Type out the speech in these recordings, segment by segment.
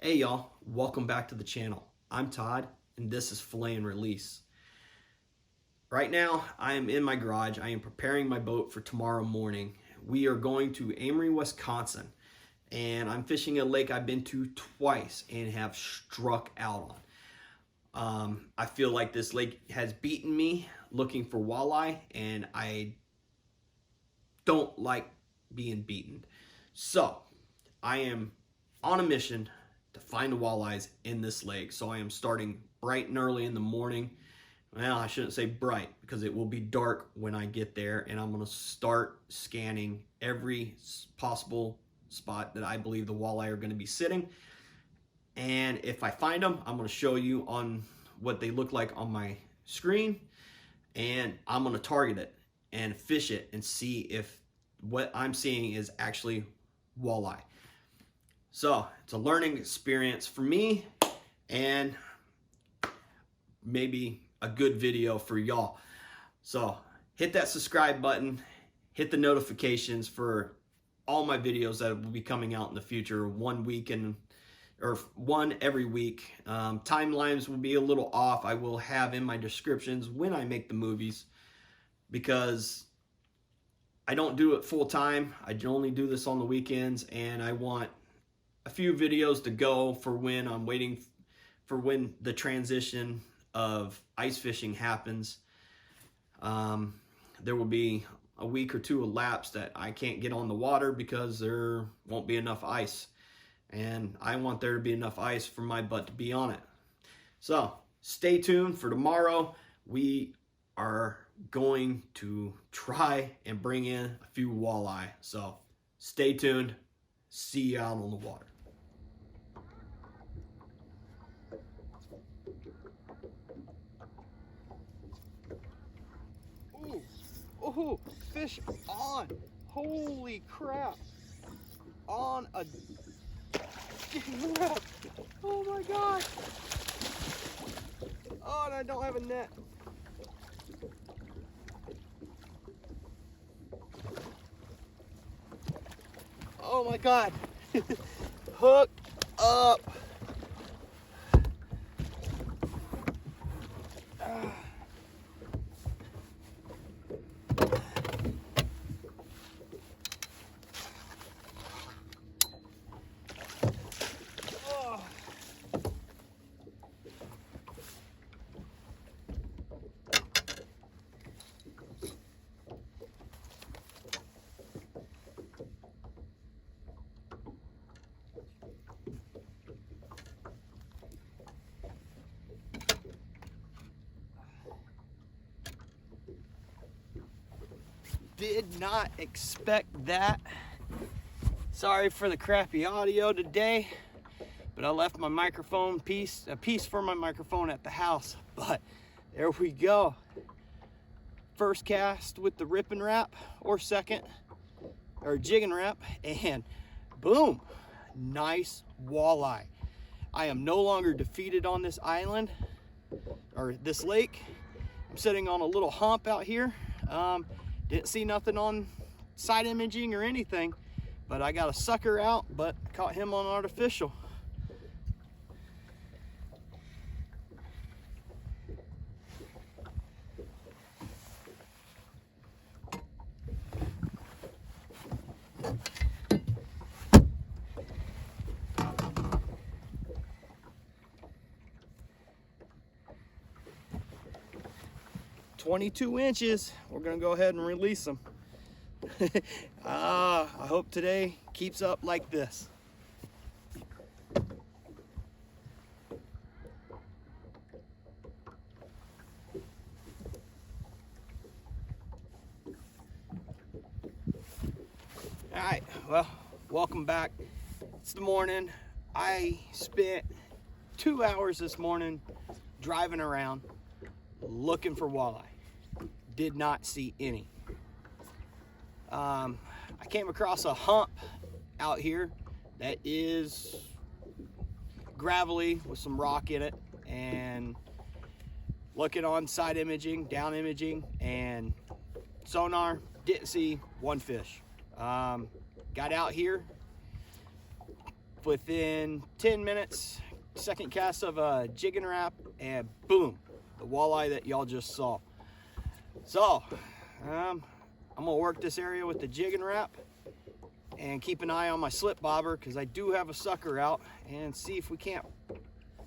Hey y'all, welcome back to the channel. I'm Todd and this is Fillet and Release. Right now I am in my garage. I am preparing my boat for tomorrow morning. We are going to Amory, Wisconsin, and I'm fishing a lake I've been to twice and have struck out on. I feel like this lake has beaten me looking for walleye, and I don't like being beaten. So I am on a mission to find the walleyes in this lake. So I am starting bright and early in the morning. Well, I shouldn't say bright because it will be dark when I get there, and I'm going to start scanning every possible spot that I believe the walleye are going to be sitting. And if I find them, I'm going to show you on what they look like on my screen, and I'm going to target it and fish it and see if what I'm seeing is actually walleye. So it's a learning experience for me and maybe a good video for y'all. So hit that subscribe button, hit the notifications for all my videos that will be coming out in the future, one every week. Timelines will be a little off. I will have in my descriptions when I make the movies, because I don't do it full time. I only do this on the weekends, and I want a few videos to go for when I'm waiting for when the transition of ice fishing happens. There will be a week or two elapsed that I can't get on the water because there won't be enough ice, and I want there to be enough ice for my butt to be on it. So stay tuned for tomorrow. We are going to try and bring in a few walleye, so stay tuned. See you out on the water. Ooh, fish on. Holy crap. On a jigging rod. Oh my god. Oh, and I don't have a net. Oh my god. Hooked up. Did not expect that. Sorry for the crappy audio today, but I left my microphone a piece for my microphone at the house. But there we go. First cast with the ripping wrap, or second, or jigging wrap, and boom, nice walleye. I am no longer defeated on this island, or this lake. I'm sitting on a little hump out here. Didn't see nothing on side imaging or anything, but I got a sucker out, but caught him on artificial. $22. We're gonna go ahead and release them. I hope today keeps up like this. All right, well, welcome back. It's the morning. I spent 2 hours this morning driving around looking for walleye. Did not see any. I came across a hump out here that is gravelly with some rock in it, and looking on side imaging, down imaging, and sonar, didn't see one fish. Got out here, within 10 minutes, second cast of a jigging wrap, and boom, the walleye that y'all just saw. So I'm gonna work this area with the jigging wrap and keep an eye on my slip bobber, because I do have a sucker out, and see if we can't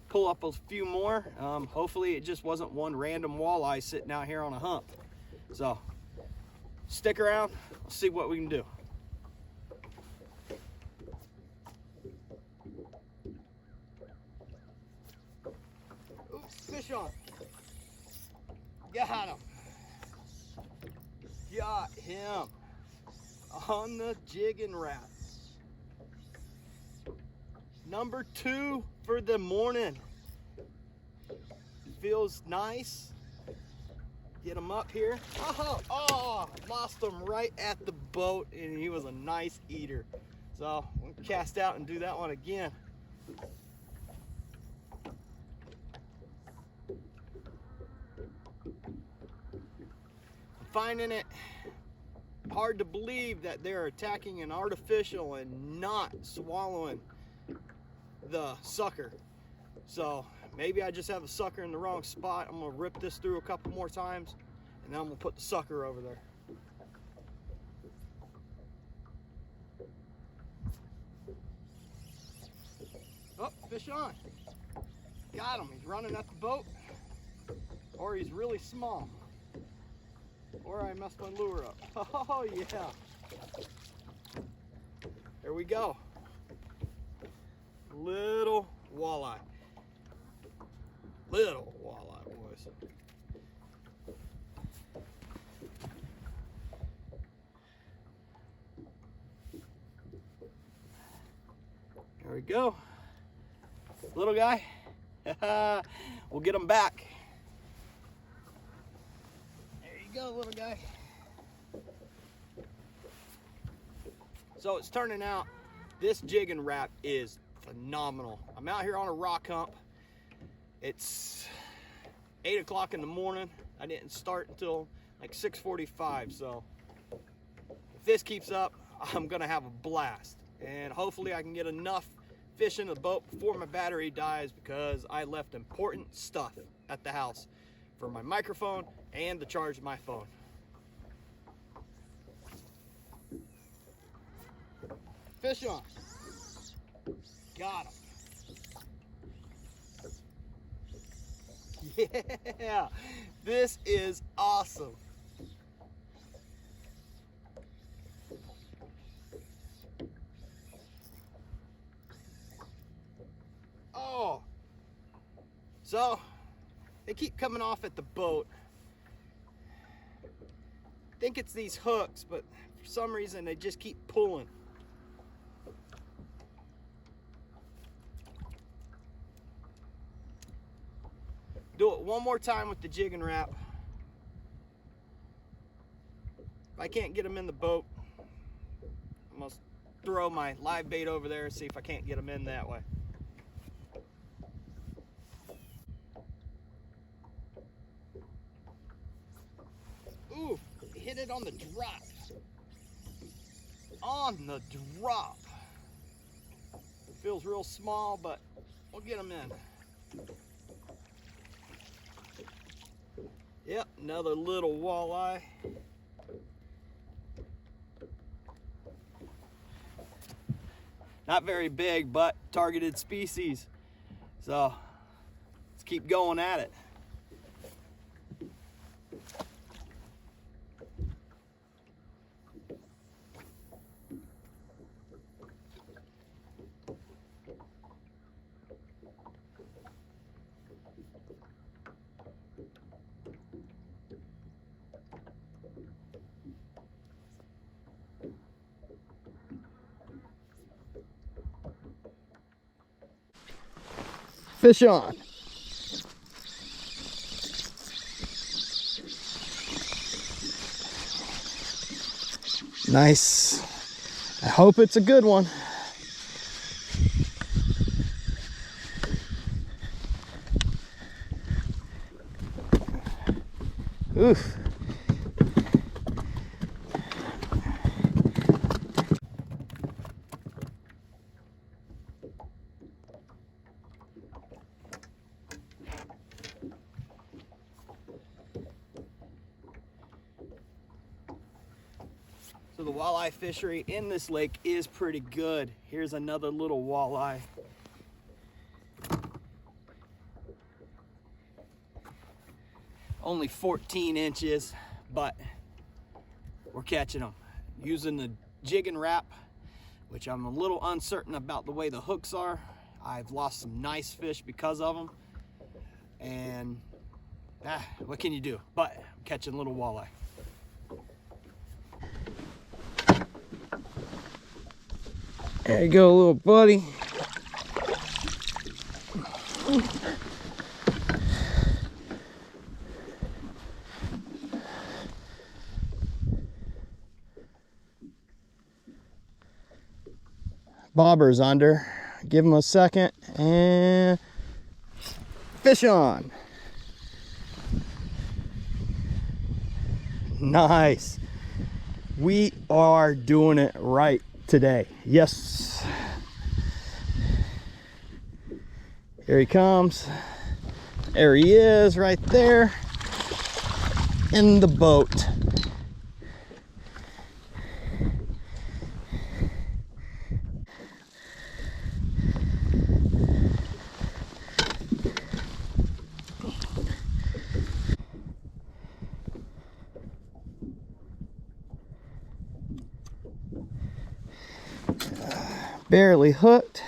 pull up a few more. Hopefully it just wasn't one random walleye sitting out here on a hump. So stick around, we'll see what we can do. Ooh, fish on. Got him. Got him on the jigging wrap. Number 2 for the morning. Feels nice. Get him up here. Oh, lost him right at the boat, and he was a nice eater. So we'll cast out and do that one again. I'm finding it hard to believe that they're attacking an artificial and not swallowing the sucker. So maybe I just have a sucker in the wrong spot. I'm gonna rip this through a couple more times, and then I'm gonna put the sucker over there. Oh, fish on. Got him. He's running at the boat, or he's really small, or I messed my lure up. Oh yeah. There we go. Little walleye. Little walleye, boys. There we go. Little guy. We'll get him back. There you go, little guy. So it's turning out this jigging wrap is phenomenal. I'm out here on a rock hump. It's 8 o'clock in the morning. I didn't start until like 6:45. So if this keeps up, I'm gonna have a blast. And hopefully I can get enough fish in the boat before my battery dies, because I left important stuff at the house for my microphone and to charge my phone. Fish on. Got him. Yeah, this is awesome. Oh, so they keep coming off at the boat. I think it's these hooks, but for some reason they just keep pulling. Do it one more time with the jigging wrap. If I can't get them in the boat, I'm gonna throw my live bait over there and see if I can't get them in that way. Ooh, hit it on the drop. On the drop. It feels real small, but we'll get them in. Yep, another little walleye. Not very big, but targeted species. So let's keep going at it. Fish on. Nice. I hope it's a good one. Oof. So the walleye fishery in this lake is pretty good. Here's another little walleye. Only 14 inches, but we're catching them using the jigging wrap, which I'm a little uncertain about the way the hooks are. I've lost some nice fish because of them, and what can you do? But I'm catching little walleye. There you go, little buddy. Bobber's under. Give him a second and fish on. Nice. We are doing it right today. Yes. Here he comes. There he is right there in the boat. Barely hooked.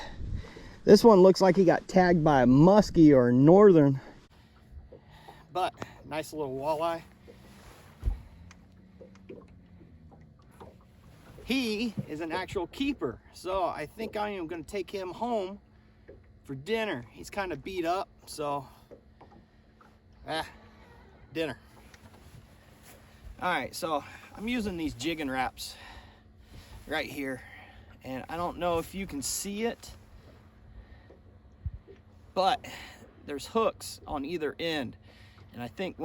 This one looks like he got tagged by a muskie or a northern. But nice little walleye. He is an actual keeper, so I think I am going to take him home for dinner. He's kind of beat up, so dinner. All right, so I'm using these jigging wraps right here, and I don't know if you can see it, but there's hooks on either end, and I think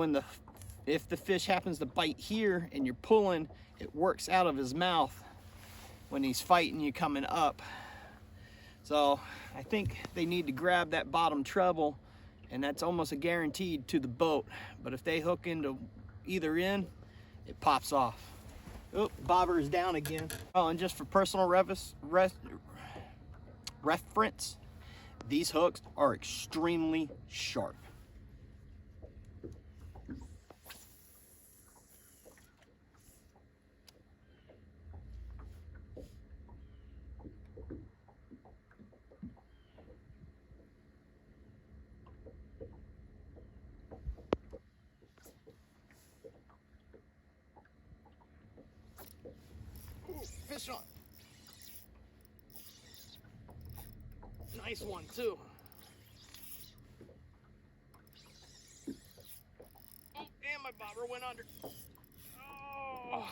if the fish happens to bite here and you're pulling, it works out of his mouth when he's fighting you coming up. So I think they need to grab that bottom treble, and that's almost a guaranteed to the boat. But if they hook into either end, it pops off. Oh, bobber is down again. Oh, and just for personal reference, these hooks are extremely sharp. Fish on. Nice one too. Oh, and my bobber went under. Oh.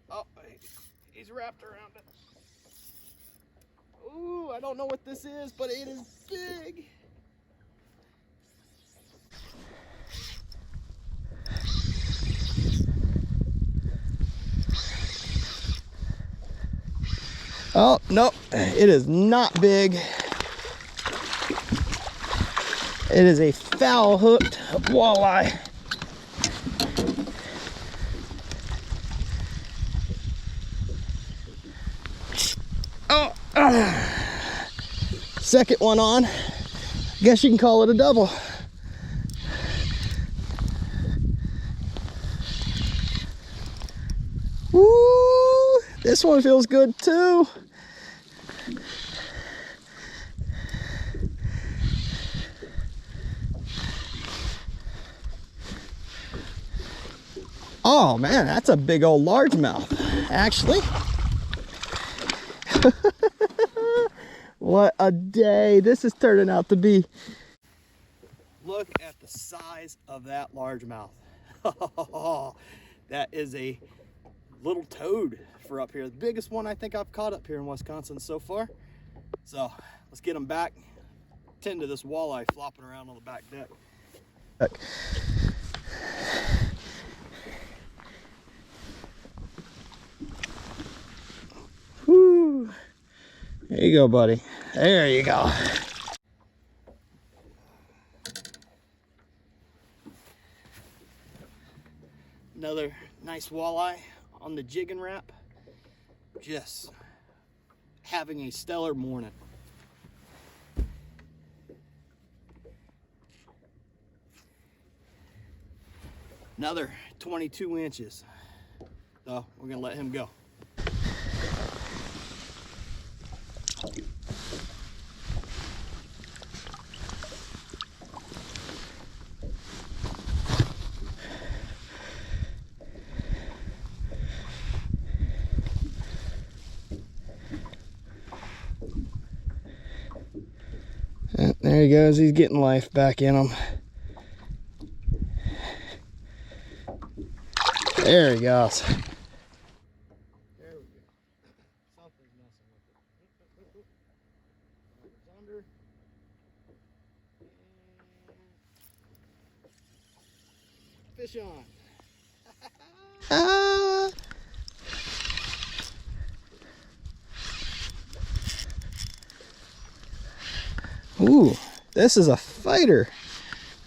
Oh, he's wrapped around it. Ooh, I don't know what this is, but it is big. Oh, no, it is not big. It is a foul hooked walleye. Oh, second one on. Guess you can call it a double. Woo! This one feels good too. Oh man, that's a big old largemouth, actually. What a day this is turning out to be. Look at the size of that largemouth. That is a little toad for up here. The biggest one I think I've caught up here in Wisconsin so far. So let's get them back. Tend to this walleye flopping around on the back deck. Whew. There you go, buddy. There you go. Another nice walleye on the jigging wrap. Just having a stellar morning. Another 22 inches. So we're gonna let him go. There he goes. He's getting life back in him. There he goes. There we go. Something's messing with it. It's under. And fish on. Ah! Ooh, this is a fighter.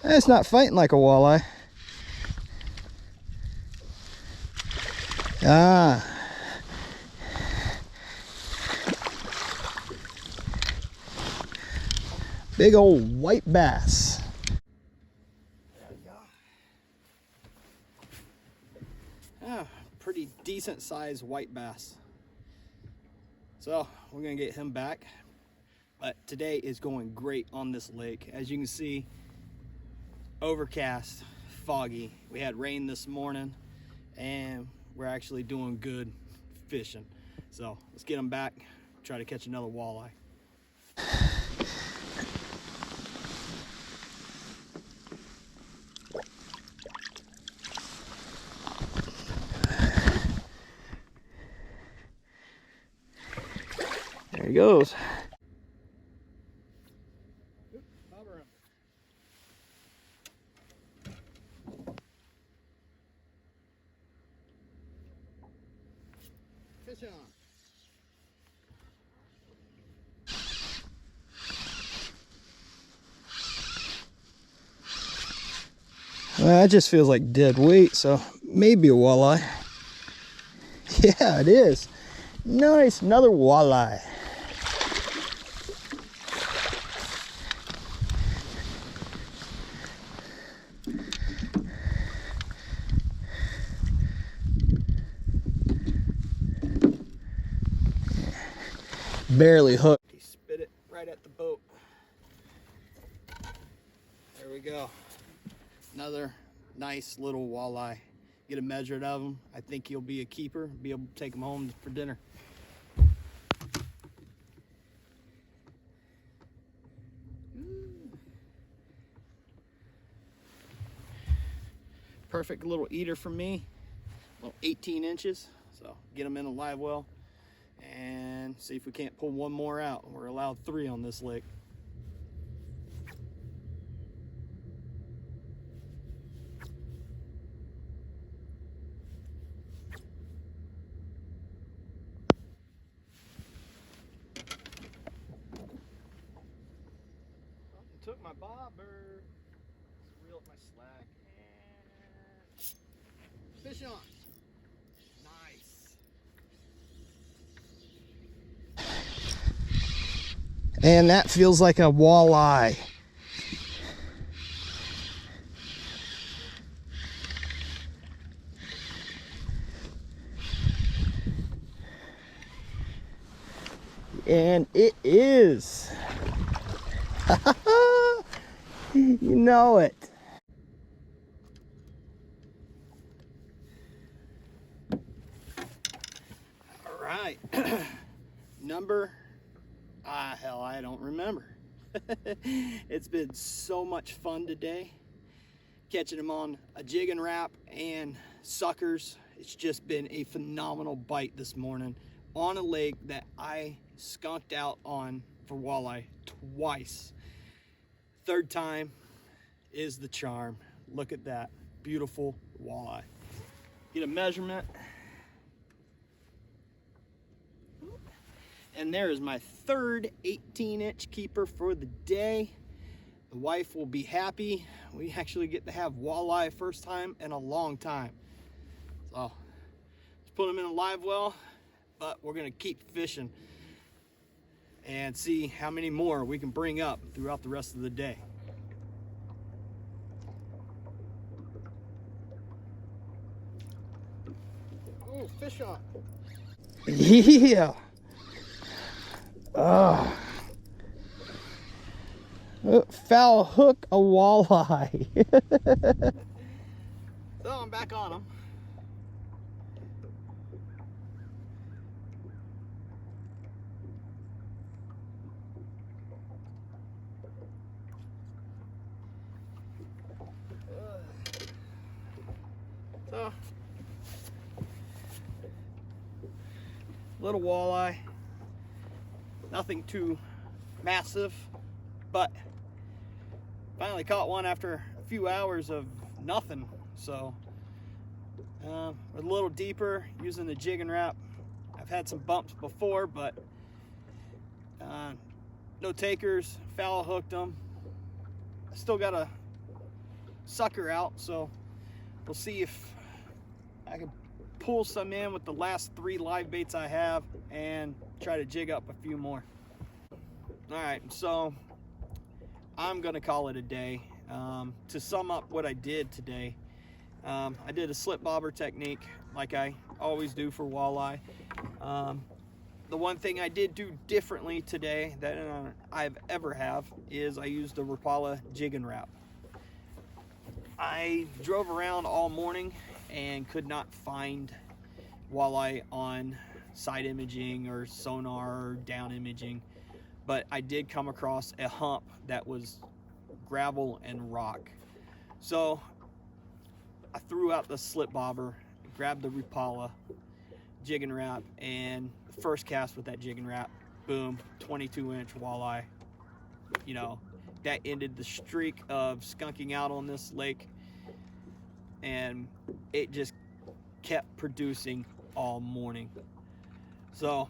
It's not fighting like a walleye. Ah. Big old white bass. There we go. Yeah, pretty decent sized white bass. So we're gonna get him back. But today is going great on this lake. As you can see, overcast, foggy. We had rain this morning and we're actually doing good fishing. So let's get him back, try to catch another walleye. There he goes. Fish on. Well, that just feels like dead weight, so maybe a walleye. Yeah, it is. Nice, another walleye. Barely hooked. He spit it right at the boat. There we go. Another nice little walleye. Get a measure of him. I think he'll be a keeper. Be able to take him home for dinner. Perfect little eater for me. Little 18 inches. So get him in a live well and see if we can't pull one more out. We're allowed 3 on this lake. Took my bobber. Let's reel up my slack and fish on. Nice. And that feels like a walleye. And it is. You know it. All right. Number, hell, I don't remember. It's been so much fun today. Catching them on a jig and wrap and suckers. It's just been a phenomenal bite this morning on a lake that I skunked out on for walleye twice. Third time is the charm. Look at that beautiful walleye. Get a measurement. And there is my third 18-inch keeper for the day. The wife will be happy. We actually get to have walleye first time in a long time. So let's put them in a live well, but we're gonna keep fishing and see how many more we can bring up throughout the rest of the day. Ooh, fish on. Yeah. Oh, foul hook, a walleye. So I'm back on them. So, little walleye, nothing too massive, but finally caught one after a few hours of nothing. So a little deeper using the jigging wrap. I've had some bumps before, but no takers, foul hooked them. Still got a sucker out, so we'll see if I can pull some in with the last 3 live baits I have and try to jig up a few more. All right, so I'm gonna call it a day. To sum up what I did today, I did a slip bobber technique like I always do for walleye. The one thing I did do differently today that I've ever have is I used the Rapala jigging wrap. I drove around all morning and could not find walleye on side imaging or sonar or down imaging, but I did come across a hump that was gravel and rock. So I threw out the slip bobber, grabbed the Rapala jigging wrap, and the first cast with that jigging wrap, boom, 22-inch walleye. You know, that ended the streak of skunking out on this lake, and it just kept producing all morning. So,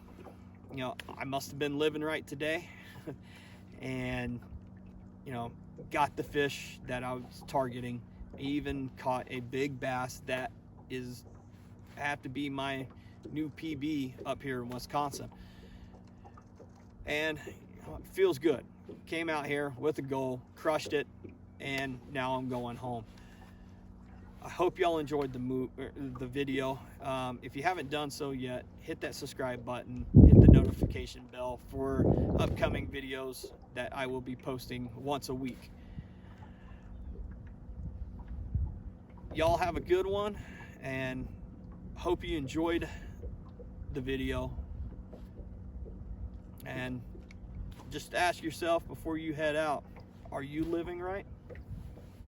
you know, I must have been living right today and, you know, got the fish that I was targeting. I even caught a big bass that is have to be my new PB up here in Wisconsin. And you know, it feels good. Came out here with a goal, crushed it, and now I'm going home. I hope y'all enjoyed the video. If you haven't done so yet, hit that subscribe button, hit the notification bell for upcoming videos that I will be posting once a week. Y'all have a good one, and hope you enjoyed the video. And just ask yourself before you head out, are you living right?